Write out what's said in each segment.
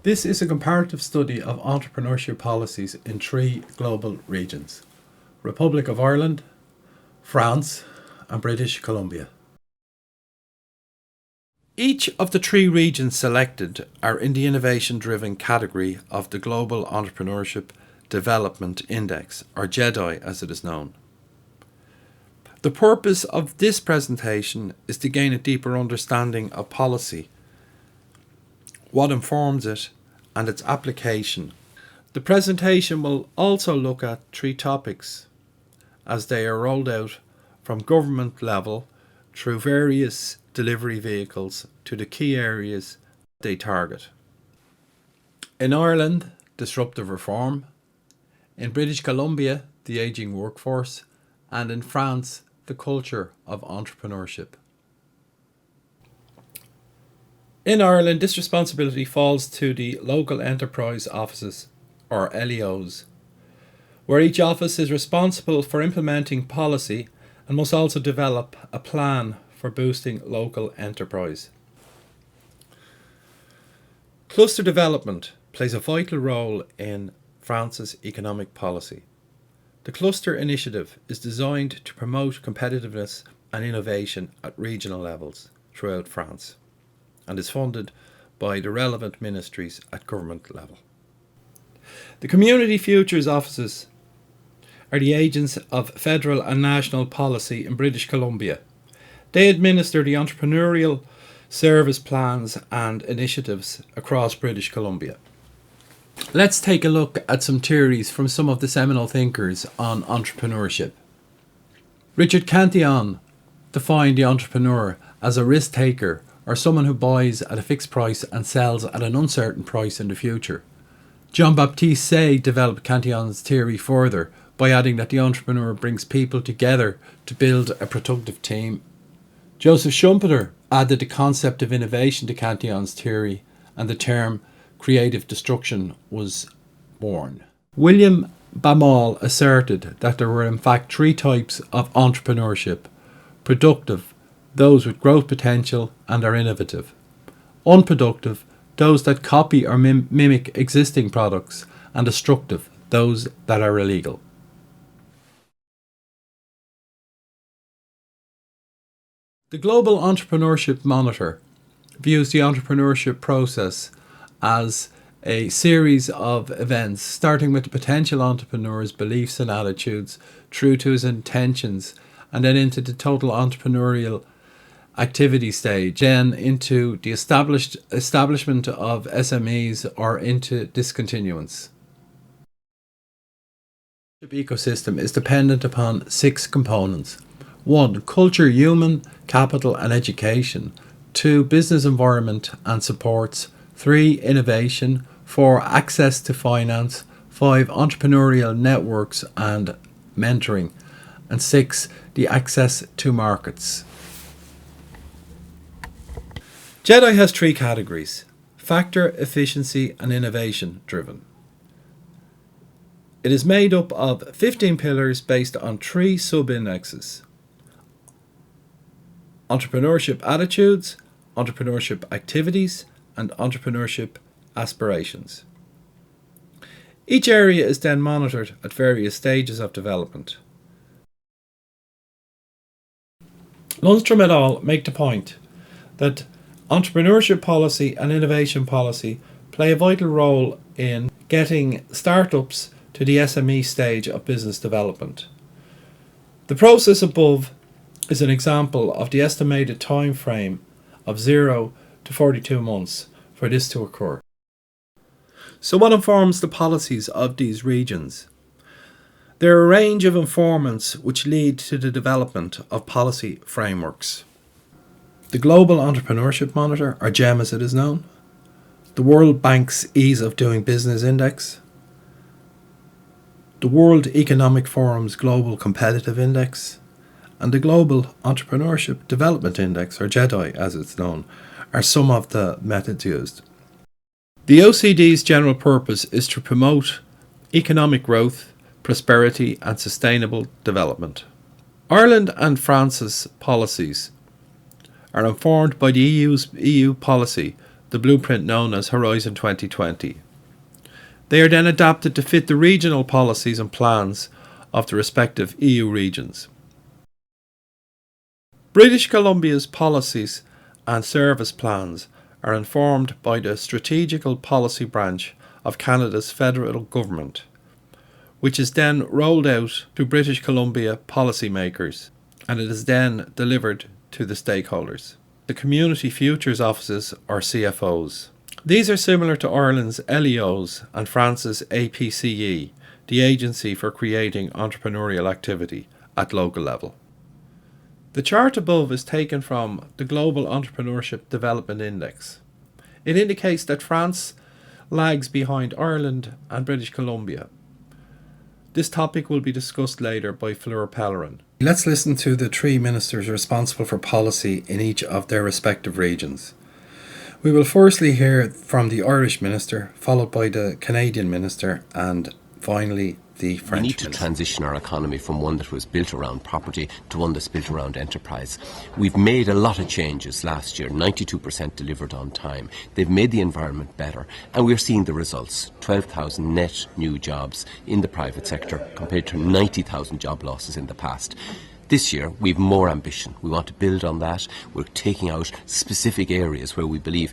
This is a comparative study of entrepreneurship policies in 3 global regions: Republic of Ireland, France, and British Columbia. Each of the 3 regions selected are in the innovation-driven category of the Global Entrepreneurship Development Index, or GEDI as it is known. The purpose of this presentation is to gain a deeper understanding of policy, what informs it, and its application. The presentation will also look at 3 topics as they are rolled out from government level through various delivery vehicles to the key areas they target. In Ireland, disruptive reform; in British Columbia, the ageing workforce; and in France, the culture of entrepreneurship. In Ireland, this responsibility falls to the local enterprise offices, or LEOs, where each office is responsible for implementing policy and must also develop a plan for boosting local enterprise. Cluster development plays a vital role in France's economic policy. The cluster initiative is designed to promote competitiveness and innovation at regional levels throughout France and is funded by the relevant ministries at government level. The Community Futures offices are the agents of federal and national policy in British Columbia. They administer the entrepreneurial service plans and initiatives across British Columbia. Let's take a look at some theories from some of the seminal thinkers on entrepreneurship. Richard Cantillon defined the entrepreneur as a risk taker, or someone who buys at a fixed price and sells at an uncertain price in the future. Jean-Baptiste Say developed Cantillon's theory further by adding that the entrepreneur brings people together to build a productive team. Joseph Schumpeter added the concept of innovation to Cantillon's theory, and the term creative destruction was born. William Baumol asserted that there were in fact 3 types of entrepreneurship: productive, those with growth potential and are innovative; unproductive, those that copy or mimic existing products; and destructive, those that are illegal. The Global Entrepreneurship Monitor views the entrepreneurship process as a series of events, starting with the potential entrepreneur's beliefs and attitudes, through to his intentions, and then into the total entrepreneurial activity stage, then into the establishment of SMEs, or into discontinuance. The ecosystem is dependent upon 6 components: 1. Culture, human capital and education; 2. Business environment and supports; 3. Innovation; 4. Access to finance; 5. Entrepreneurial networks and mentoring; and 6. The access to markets. GEDI has 3 categories: factor, efficiency, and innovation driven. It is made up of 15 pillars based on 3 sub-indexes: entrepreneurship attitudes, entrepreneurship activities, and entrepreneurship aspirations. Each area is then monitored at various stages of development. Lundstrom et al. Make the point that entrepreneurship policy and innovation policy play a vital role in getting startups to the SME stage of business development. The process above is an example of the estimated time frame of 0 to 42 months for this to occur. So what informs the policies of these regions? There are a range of informants which lead to the development of policy frameworks. The Global Entrepreneurship Monitor, or GEM as it is known; the World Bank's Ease of Doing Business Index; the World Economic Forum's Global Competitive Index; and the Global Entrepreneurship Development Index, or GEDI as it's known, are some of the methods used. The OECD's general purpose is to promote economic growth, prosperity and sustainable development. Ireland and France's policies are informed by the EU policy the blueprint known as Horizon 2020. They are then adapted to fit the regional policies and plans of the respective EU regions. British Columbia's policies and service plans are informed by the Strategical Policy Branch of Canada's federal government, which is then rolled out to British Columbia policymakers, and it is then delivered to the stakeholders, the Community Futures Offices or CFOs. These are similar to Ireland's LEOs and France's APCE, the Agency for Creating Entrepreneurial Activity, at local level. The chart above is taken from the Global Entrepreneurship Development Index. It indicates that France lags behind Ireland and British Columbia. This topic will be discussed later by Fleur Pellerin. Let's listen to the three ministers responsible for policy in each of their respective regions. We will firstly hear from the Irish minister, followed by the Canadian minister, and finally the French minister. We need to transition our economy from one that was built around property to one that's built around enterprise. We've made a lot of changes last year, 92% delivered on time. They've made the environment better, and we're seeing the results. 12,000 net new jobs in the private sector compared to 90,000 job losses in the past. This year, we've more ambition. We want to build on that. We're taking out specific areas where we believe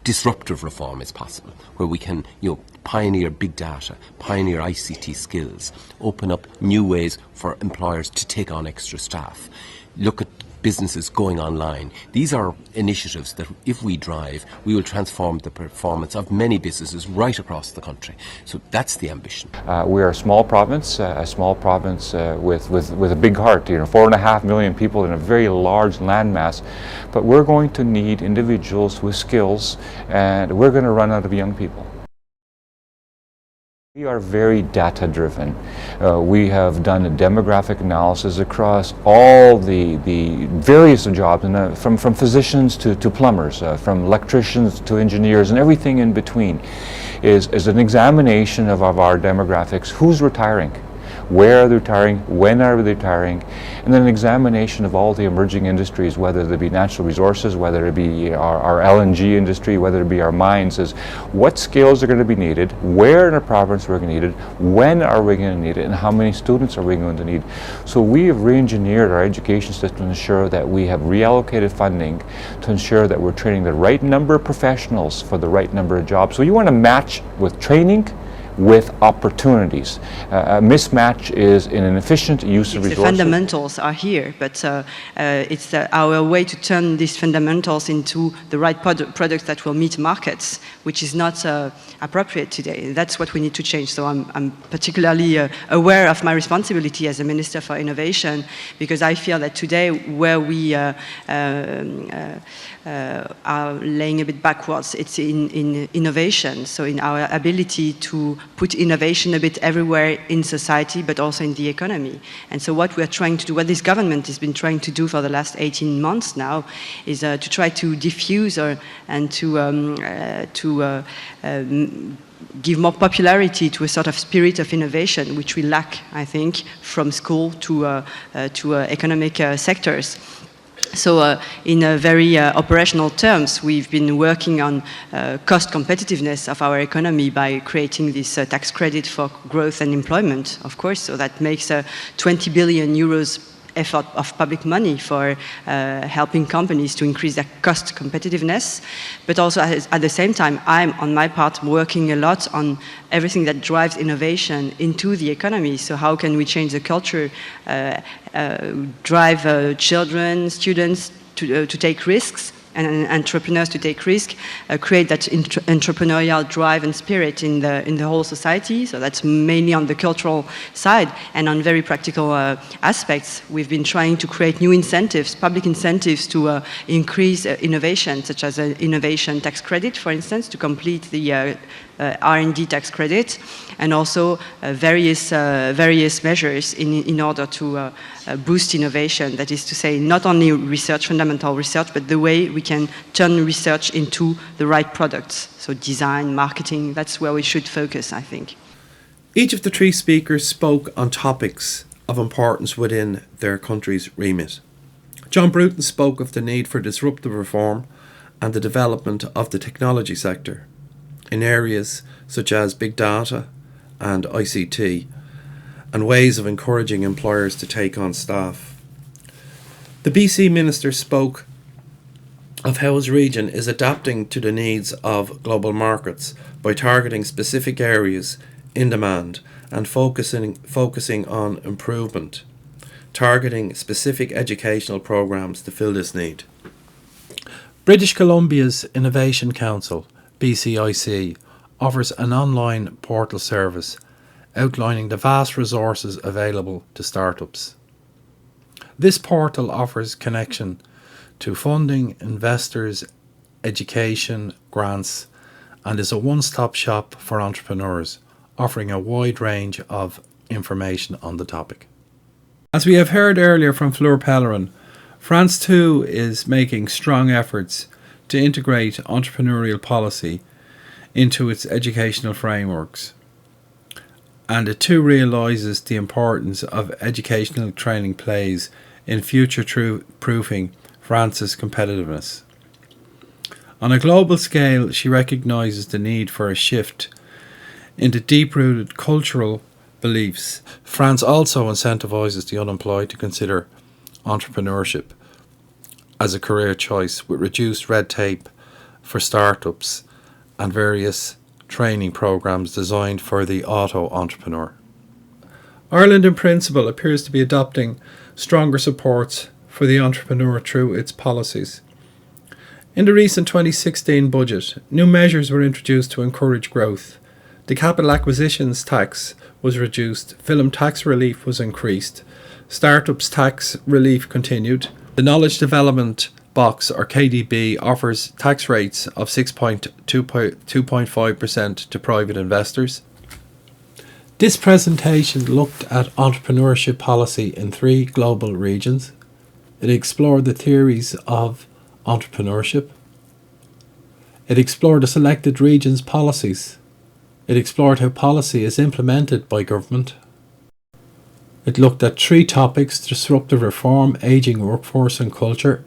disruptive reform is possible, where we can, pioneer big data, pioneer ICT skills, open up new ways for employers to take on extra staff, look at businesses going online. These are initiatives that, if we drive, we will transform the performance of many businesses right across the country. So that's the ambition. We are a small province with a big heart. 4.5 million people in a very large landmass. But we're going to need individuals with skills, and we're going to run out of young people. We are very data-driven. We have done a demographic analysis across all the various jobs, and from physicians to plumbers, from electricians to engineers, and everything in between is an examination of our demographics. Who's retiring? Where are they retiring? When are they retiring? And then an examination of all the emerging industries, whether they be natural resources, whether it be our LNG industry, whether it be our mines, is what skills are going to be needed, where in the province we're going to need it, when are we going to need it, and how many students are we going to need. So we have re-engineered our education system to ensure that we have reallocated funding to ensure that we're training the right number of professionals for the right number of jobs. So you want to match with training with opportunities. A mismatch is in an efficient use of resources. The fundamentals are here, but it's our way to turn these fundamentals into the right products that will meet markets, which is not appropriate today. That's what we need to change. So I'm particularly aware of my responsibility as a Minister for Innovation, because I feel that today where we are laying a bit backwards, it's in innovation, so in our ability to put innovation a bit everywhere in society, but also in the economy. And so what we are trying to do, what this government has been trying to do for the last 18 months now, is to try to diffuse and to give more popularity to a sort of spirit of innovation, which we lack, I think, from school to economic sectors. So in very operational terms, we've been working on cost competitiveness of our economy by creating this tax credit for growth and employment, of course. So that makes 20 billion euros effort of public money for helping companies to increase their cost competitiveness. But also at the same time, I'm on my part working a lot on everything that drives innovation into the economy. So how can we change the culture, drive children, students to take risks, and entrepreneurs to take risk, create that entrepreneurial drive and spirit in the whole society. So that's mainly on the cultural side, and on very practical aspects. We've been trying to create new incentives, public incentives to increase innovation, such as an innovation tax credit, for instance, to complete the R&D tax credit, and also various measures in order to boost innovation. That is to say, not only research, fundamental research, but the way we can turn research into the right products. So design, marketing, that's where we should focus, I think. Each of the three speakers spoke on topics of importance within their country's remit. John Bruton spoke of the need for disruptive reform and the development of the technology sector in areas such as big data and ICT, and ways of encouraging employers to take on staff. The BC Minister spoke of how his region is adapting to the needs of global markets by targeting specific areas in demand and focusing on improvement, targeting specific educational programs to fill this need. British Columbia's Innovation Council, BCIC, offers an online portal service outlining the vast resources available to startups. This portal offers connection to funding, investors, education, grants, and is a one-stop shop for entrepreneurs, offering a wide range of information on the topic. As we have heard earlier from Fleur Pellerin, France too is making strong efforts to integrate entrepreneurial policy into its educational frameworks, and it too realises the importance of educational training plays in future-proofing France's competitiveness. On a global scale, she recognises the need for a shift into deep-rooted cultural beliefs. France also incentivises the unemployed to consider entrepreneurship as a career choice, with reduced red tape for startups and various training programs designed for the auto-entrepreneur. Ireland in principle appears to be adopting stronger supports for the entrepreneur through its policies. In the recent 2016 budget, new measures were introduced to encourage growth. The capital acquisitions tax was reduced, film tax relief was increased, startups tax relief continued. The Knowledge Development Box, or KDB, offers tax rates of 2.5% to private investors. This presentation looked at entrepreneurship policy in 3 global regions. It explored the theories of entrepreneurship. It explored the selected regions' policies. It explored how policy is implemented by government. It looked at 3 topics: disruptive reform, ageing workforce and culture.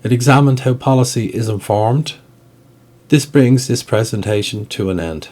It examined how policy is informed. This brings this presentation to an end.